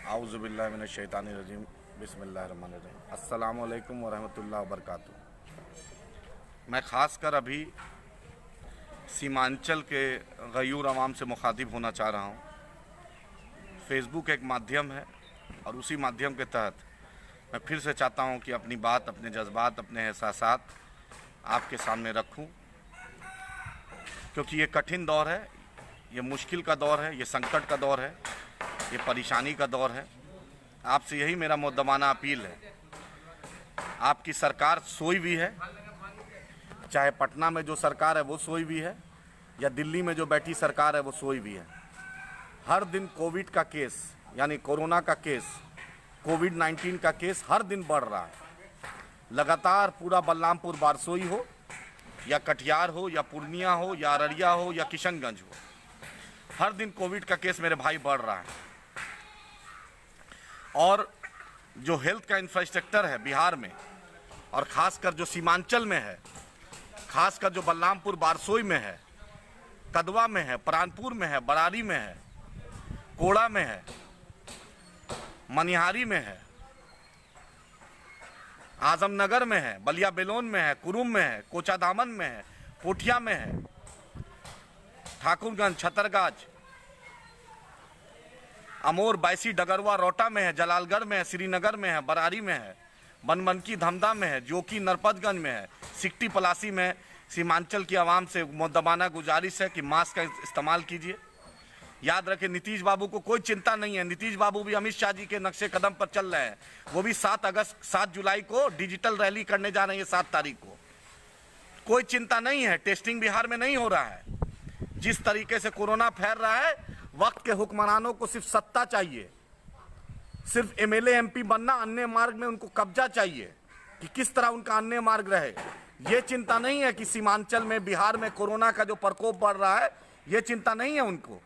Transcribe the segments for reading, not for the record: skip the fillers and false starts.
आउज़ुबिल्लाहि मिनश्शैतानिर्रजीम बिस्मिल्लाहिर्रहमानिर्रहीम अस्सलामु अलैकुम वरहमतुल्लाहि वबरकातुहू। मैं ख़ासकर अभी सीमांचल के गयूर अवाम से मुखातिब होना चाह रहा हूँ। फेसबुक एक माध्यम है और उसी माध्यम के तहत मैं फिर से चाहता हूँ कि अपनी बात, अपने जज्बात, अपने एहसासात आपके सामने रखूँ, क्योंकि ये कठिन दौर है, ये मुश्किल का दौर है, ये संकट का दौर है, ये परेशानी का दौर है। आपसे यही मेरा मुद्दमाना अपील है। आपकी सरकार सोई भी है, चाहे पटना में जो सरकार है वो सोई भी है या दिल्ली में जो बैठी सरकार है वो सोई भी है। हर दिन कोविड का केस यानी कोरोना का केस, कोविड-19 का केस हर दिन बढ़ रहा है। लगातार पूरा बलरामपुर बारसोई हो या कटिहार हो या पूर्णिया हो या अररिया हो या किशनगंज हो, हर दिन कोविड का केस मेरे भाई बढ़ रहा है। और जो हेल्थ का इंफ्रास्ट्रक्चर है बिहार में और ख़ासकर जो सीमांचल में है, ख़ासकर जो बलरामपुर बारसोई में है, कदवा में है, प्राणपुर में है, बरारी में है, कोड़ा में है, मनिहारी में है, आजमनगर में है, बलिया बेलोन में है, कुरुम में है, कोचाधामन में है, पोठिया में है, ठाकुरगंज, छतरगाज, अमोर, बायसी, डगरवा, रोटा में है, जलालगढ़ में है, श्रीनगर में है, बरारी में है, बनमनकी, धमदा में है, जोकी, नरपतगंज में है, सिकटी, पलासी में। सीमांचल की आवाम से मुद्दमाना गुजारिश है कि मास्क का इस्तेमाल कीजिए। याद रखें, नीतीश बाबू को कोई चिंता नहीं है। नीतीश बाबू भी अमित शाह जी के नक्शे कदम पर चल रहे हैं। वो भी 7 जुलाई को डिजिटल रैली करने जा रहे हैं, 7 तारीख को। कोई चिंता नहीं है, टेस्टिंग बिहार में नहीं हो रहा है। जिस तरीके से कोरोना फैल रहा है, वक्त के हुक्मरानों को सिर्फ सत्ता चाहिए, सिर्फ एमएलए एमपी बनना, अन्य मार्ग में उनको कब्जा चाहिए कि किस तरह उनका अन्य मार्ग रहे। ये चिंता नहीं है कि सीमांचल में, बिहार में कोरोना का जो प्रकोप बढ़ रहा है, ये चिंता नहीं है उनको।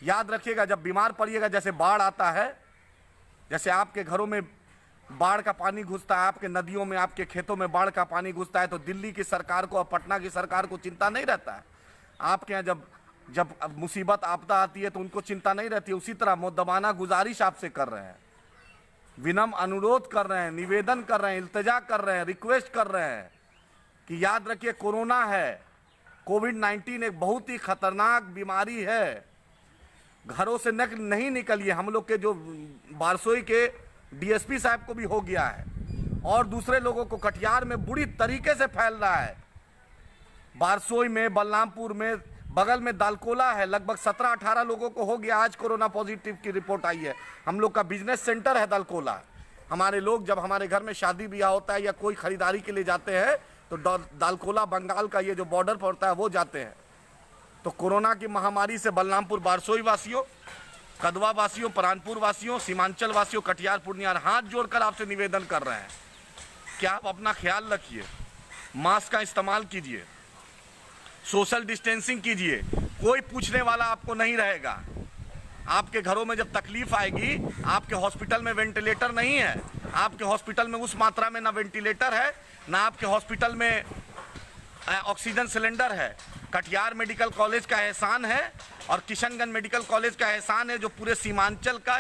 याद रखिएगा, जब बीमार पड़िएगा, जैसे बाढ़ आता है, जैसे आपके घरों में बाढ़ का पानी घुसता है, आपके नदियों में, आपके खेतों में बाढ़ का पानी घुसता है, तो दिल्ली की सरकार को और पटना की सरकार को चिंता नहीं रहता है। आपके यहाँ जब मुसीबत आपदा आती है तो उनको चिंता नहीं रहती है। उसी तरह मुद्दमाना गुजारिश आपसे कर रहे हैं, विनम्र अनुरोध कर रहे हैं, निवेदन कर रहे हैं, इल्तिजा कर रहे हैं, रिक्वेस्ट कर रहे हैं कि याद रखिए, कोरोना है, कोविड-19 एक बहुत ही खतरनाक बीमारी है। घरों से नहीं निकलिए। हम लोग के जो बारसोई के डीएसपी साहब को भी हो गया है और दूसरे लोगों को कटिहार में बुरी तरीके से फैल रहा है। बारसोई में, बलरामपुर में, बगल में दालकोला है, लगभग 17-18 लोगों को हो गया। आज कोरोना पॉजिटिव की रिपोर्ट आई है। हम लोग का बिजनेस सेंटर है दालकोला। हमारे लोग जब हमारे घर में शादी ब्याह होता है या कोई खरीदारी के लिए जाते हैं तो दालकोला, बंगाल का ये जो बॉर्डर पड़ता है, वो जाते हैं। तो कोरोना की महामारी से बलरामपुर बारसोई वासियों, कदवा वासियों, प्राणपुर वासियों, सीमांचल वासियों, कटिहार, पूर्णिया हाथ जोड़कर आपसे निवेदन कर रहे हैं कि आप अपना ख्याल रखिए, मास्क का इस्तेमाल कीजिए, सोशल डिस्टेंसिंग कीजिए। कोई पूछने वाला आपको नहीं रहेगा। आपके घरों में जब तकलीफ आएगी, आपके हॉस्पिटल में वेंटिलेटर नहीं है, आपके हॉस्पिटल में उस मात्रा में ना वेंटिलेटर है, ना आपके हॉस्पिटल में ऑक्सीजन सिलेंडर है। कटिहार मेडिकल कॉलेज का एहसान है और किशनगंज मेडिकल कॉलेज का एहसान है, जो पूरे सीमांचल का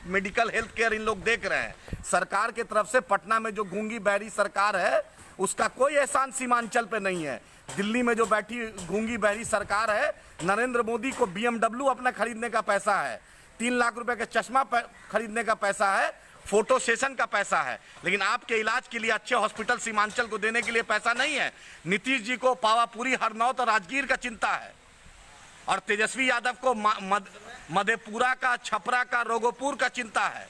मेडिकल हेल्थ केयर इन लोग देख रहे हैं। सरकार की तरफ से पटना में जो गूंगी बहरी सरकार है, उसका कोई एहसान सीमांचल पे नहीं है। दिल्ली में जो बैठी गूंगी बहरी सरकार है, नरेंद्र मोदी को BMW अपना खरीदने का पैसा है, 3 लाख रुपए का चश्मा खरीदने का पैसा है, फोटो सेशन का पैसा है, लेकिन आपके इलाज के लिए अच्छे हॉस्पिटल सीमांचल को देने के लिए पैसा नहीं है। नीतीश जी को पावापुरी, हरनौत और राजगीर का चिंता है और तेजस्वी यादव को मधेपुरा का, छपरा का, रोगोपुर का चिंता है,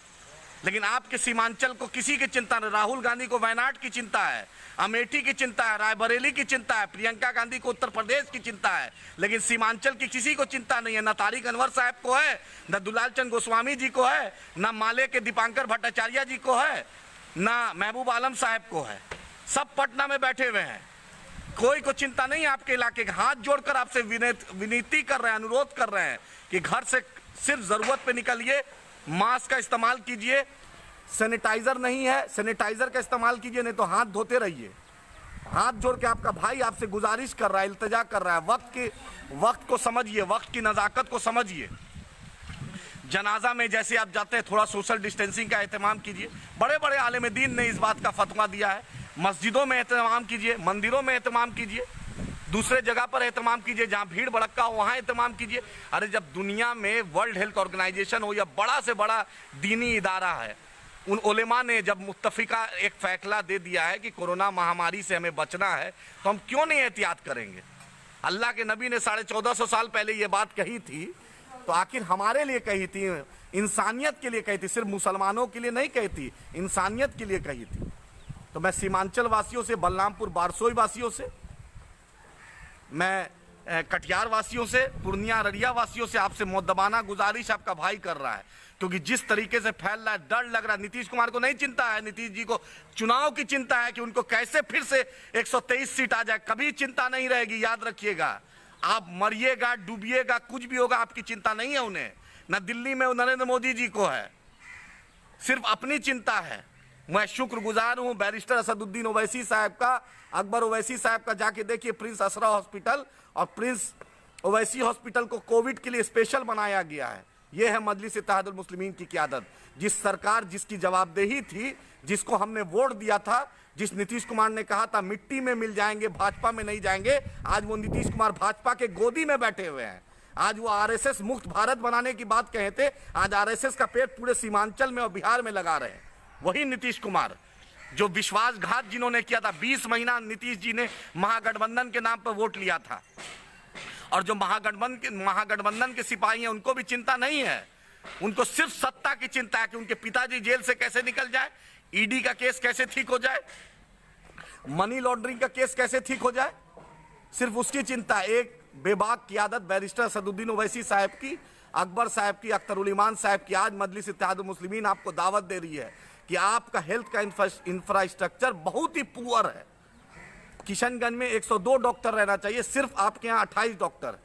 लेकिन आपके सीमांचल को किसी की चिंता नहीं। राहुल गांधी को वायनाड की चिंता है, अमेठी की चिंता है, रायबरेली की चिंता है, प्रियंका गांधी को उत्तर प्रदेश की चिंता है, लेकिन सीमांचल की किसी को चिंता नहीं है। न तारिक अनवर साहब को है, न दुलाल चंद गोस्वामी जी को है, न माले के दीपांकर भट्टाचार्य जी को है, न महबूब आलम साहब को है। सब पटना में बैठे हुए हैं, कोई को चिंता नहीं है आपके इलाके का। हाथ जोड़कर आपसे विनती कर रहे हैं, अनुरोध कर रहे हैं कि घर से सिर्फ जरूरत पे निकलिए, मास्क का इस्तेमाल कीजिए। सैनिटाइजर नहीं है, सैनिटाइजर का इस्तेमाल कीजिए, नहीं तो हाथ धोते रहिए। हाथ जोड़ के आपका भाई आपसे गुजारिश कर रहा है, इल्तिजा कर रहा है, वक्त को समझिए, वक्त की नज़ाकत को समझिए। जनाजा में जैसे आप जाते हैं थोड़ा सोशल डिस्टेंसिंग का एहतमाम कीजिए। बड़े बड़े आलिम दीन ने इस बात का फतवा दिया है। मस्जिदों में एहतमाम कीजिए, मंदिरों में एहतमाम कीजिए, दूसरे जगह पर एहतमाम कीजिए, जहां भीड़ भड़क्का हो वहां एहतमाम कीजिए। अरे जब दुनिया में वर्ल्ड हेल्थ ऑर्गेनाइजेशन हो या बड़ा से बड़ा दीनी इदारा है, उन उलेमा ने जब मुत्तफिका एक फैसला दे दिया है कि कोरोना महामारी से हमें बचना है, तो हम क्यों नहीं एहतियात करेंगे? अल्लाह के नबी ने 1450 साल पहले ये बात कही थी, तो आखिर हमारे लिए कही थी, इंसानियत के लिए कही थी, सिर्फ मुसलमानों के लिए नहीं कही थी, इंसानियत के लिए कही थी। तो मैं सीमांचल वासियों से, बलरामपुर बारसोई वासियों से, मैं कटिहार वासियों से, पूर्णिया अररिया वासियों से आपसे मुद्दबाना गुजारिश आपका भाई कर रहा है, क्योंकि जिस तरीके से फैल रहा है, डर लग रहा है। नीतीश कुमार को नहीं चिंता है, नीतीश जी को चुनाव की चिंता है कि उनको कैसे फिर से 123 सीट आ जाए। कभी चिंता नहीं रहेगी, याद रखिएगा। आप मरिएगा, डूबिएगा, कुछ भी होगा, आपकी चिंता नहीं है उन्हें। न दिल्ली में नरेंद्र मोदी जी को है, सिर्फ अपनी चिंता है। मैं शुक्रगुजार हूं बैरिस्टर असदुद्दीन ओवैसी साहब का, अकबर ओवैसी साहब का। जाके देखिए प्रिंस असरा हॉस्पिटल और प्रिंस ओवैसी हॉस्पिटल को कोविड के लिए स्पेशल बनाया गया है। यह है मजलिस इत्तेहादुल मुस्लिमीन की क़यादत। जिस सरकार, जिसकी जवाबदेही थी, जिसको हमने वोट दिया था, जिस नीतीश कुमार ने कहा था मिट्टी में मिल जाएंगे, भाजपा में नहीं जाएंगे, आज वो नीतीश कुमार भाजपा के गोदी में बैठे हुए हैं। आज वो आरएसएस मुक्त भारत बनाने की बात कहे थे, आज आरएसएस का पेट पूरे सीमांचल में और बिहार में लगा रहे हैं। वही नीतीश कुमार जो विश्वासघात जिन्होंने किया था, 20 महीना नीतीश जी ने महागठबंधन के नाम पर वोट लिया था, और जो महागठबंधन के सिपाही हैं उनको भी चिंता नहीं है, उनको सिर्फ सत्ता की चिंता है कि उनके पिताजी जेल से कैसे निकल जाए, ईडी का केस कैसे ठीक हो जाए, मनी लॉन्ड्रिंग का केस कैसे ठीक हो जाए, सिर्फ उसकी चिंता। एक बेबाक क़यादत बैरिस्टर असदुद्दीन ओवैसी साहब की, अकबर साहब की, अख्तर इमाम साहब की। आज मजलिस इत्तेहादुल मुस्लिमीन आपको दावत दे रही है कि आपका हेल्थ का इंफ्रास्ट्रक्चर बहुत ही पुअर है। किशनगंज में 102 डॉक्टर रहना चाहिए, सिर्फ आपके यहाँ 28 डॉक्टर।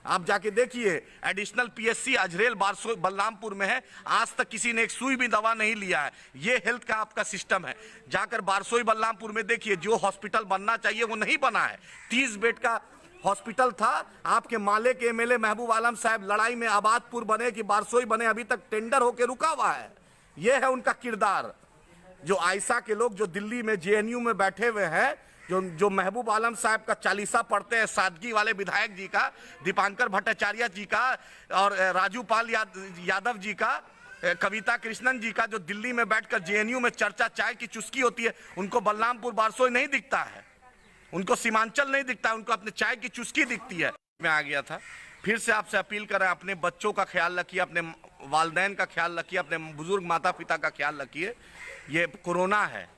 आप जाके देखिए, एडिशनल पीएचसी अजरेल बारसोई बलरामपुर में है, आज तक किसी ने एक सुई भी दवा नहीं लिया है। ये हेल्थ का आपका सिस्टम है। जाकर बारसोई बलरामपुर में देखिए, जो हॉस्पिटल बनना चाहिए वो नहीं बना है। 30 बेड का हॉस्पिटल था, आपके माले के एमएलए महबूब आलम साहब लड़ाई में आबादपुर बने कि बारसोई बने, अभी तक टेंडर होकर रुका हुआ है। यह है उनका किरदार। जो आयशा के लोग जो दिल्ली में जेएनयू में बैठे हुए हैं, जो महबूब आलम साहब का चालीसा पढ़ते हैं, सादगी वाले विधायक जी का, दीपांकर भट्टाचार्य जी का और राजू पाल यादव जी का, कविता कृष्णन जी का, जो दिल्ली में बैठकर जेएनयू में चर्चा चाय की चुस्की होती है, उनको बलरामपुर बारसोई नहीं दिखता है, उनको सीमांचल नहीं दिखता है, उनको अपने चाय की चुस्की दिखती है। मैं आ गया था, फिर से आपसे अपील कर रहे हैं, अपने बच्चों का ख्याल रखिए, अपने वालिदैन का ख्याल रखिए, अपने बुजुर्ग माता पिता का ख्याल रखिए। ये कोरोना है,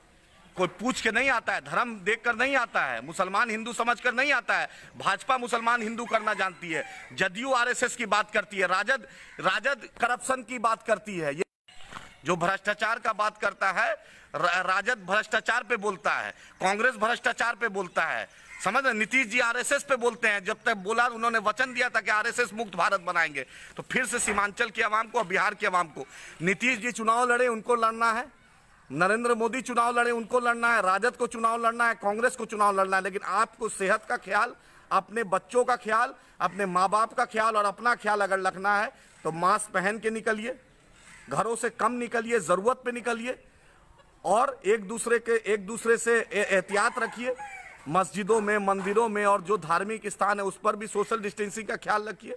कोई पूछ के नहीं आता है, धर्म देखकर नहीं आता है, मुसलमान हिंदू समझकर नहीं आता है। भाजपा मुसलमान हिंदू करना जानती है, जदयू आरएसएस की बात करती है, राजद करप्शन की बात करती है, ये जो भ्रष्टाचार का बात करता है, राजद भ्रष्टाचार पे बोलता है, कांग्रेस भ्रष्टाचार पे बोलता है। समझ रहे, नीतीश जी आरएसएस पे बोलते हैं। जब तक बोला, उन्होंने वचन दिया था कि आरएसएस मुक्त भारत बनाएंगे, तो फिर से सीमांचल की आवाम को और बिहार की आवाम को, नीतीश जी चुनाव लड़े उनको लड़ना है, नरेंद्र मोदी चुनाव लड़े उनको लड़ना है, राजद को चुनाव लड़ना है, कांग्रेस को चुनाव लड़ना है, लेकिन आपको सेहत का ख्याल, अपने बच्चों का ख्याल, अपने माँ बाप का ख्याल और अपना ख्याल अगर रखना है तो मास्क पहन के निकलिए, घरों से कम निकलिए, जरूरत पे निकलिए, और एक दूसरे से एहतियात रखिए। मस्जिदों में, मंदिरों में और जो धार्मिक स्थान है उस पर भी सोशल डिस्टेंसिंग का ख्याल रखिए,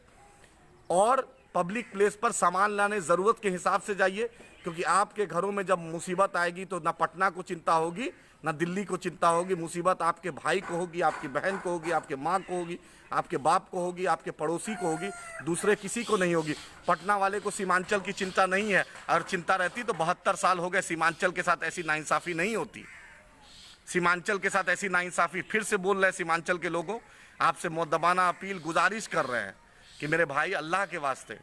और पब्लिक प्लेस पर सामान लाने ज़रूरत के हिसाब से जाइए, क्योंकि आपके घरों में जब मुसीबत आएगी तो ना पटना को चिंता होगी, ना दिल्ली को चिंता होगी। मुसीबत आपके भाई को होगी, आपकी बहन को होगी, आपके माँ को होगी, आपके बाप को होगी, आपके पड़ोसी को होगी, दूसरे किसी को नहीं होगी। पटना वाले को सीमांचल की चिंता नहीं है, और चिंता रहती तो 72 साल हो गए, सीमांचल के साथ ऐसी नाइंसाफ़ी नहीं होती। सीमांचल के साथ ऐसी नाइंसाफ़ी फिर से बोल रहे हैं। सीमांचल के लोगों, आपसे मुद्दबाना अपील, गुजारिश कर रहे हैं कि मेरे भाई, अल्लाह के वास्ते,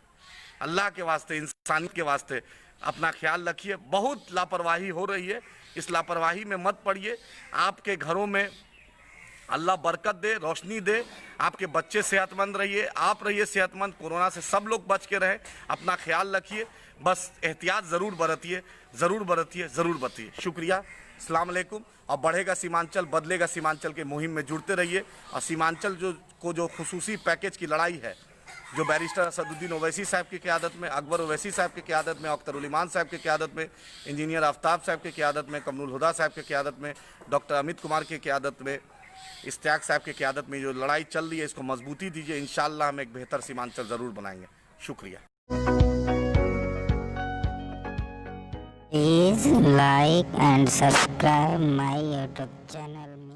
इंसानियत के वास्ते अपना ख्याल रखिए। बहुत लापरवाही हो रही है, इस लापरवाही में मत पड़िए। आपके घरों में अल्लाह बरकत दे, रोशनी दे, आपके बच्चे सेहतमंद रहिए, आप रहिए सेहतमंद, कोरोना से सब लोग बच के रहें। अपना ख्याल रखिए, बस एहतियात ज़रूर बरतिए। शुक्रिया, अस्सलाम वालेकुम। और बढ़ेगा सीमांचल, बदलेगा सीमांचल के मुहिम में जुड़ते रहिए। और सीमांचल जो खुसूसी पैकेज की लड़ाई है, जो बैरिस्टर असदुद्दीन ओवैसी साहब की क़यादत में, अकबर ओवैसी साहब की क़यादत में, अख्तर उल ईमान साहब की क़यादत में, इंजीनियर आफ्ताब साहब की क़यादत में, कमरुल हुदा साहब की क़यादत में, डॉक्टर अमित कुमार की क़यादत में, इश्तियाक साहब की क़यादत में जो लड़ाई चल रही है इसको मजबूती दीजिए। इंशाअल्लाह हम एक बेहतर सीमांचल ज़रूर बनाएंगे। शुक्रिया। Please like and subscribe my YouTube channel.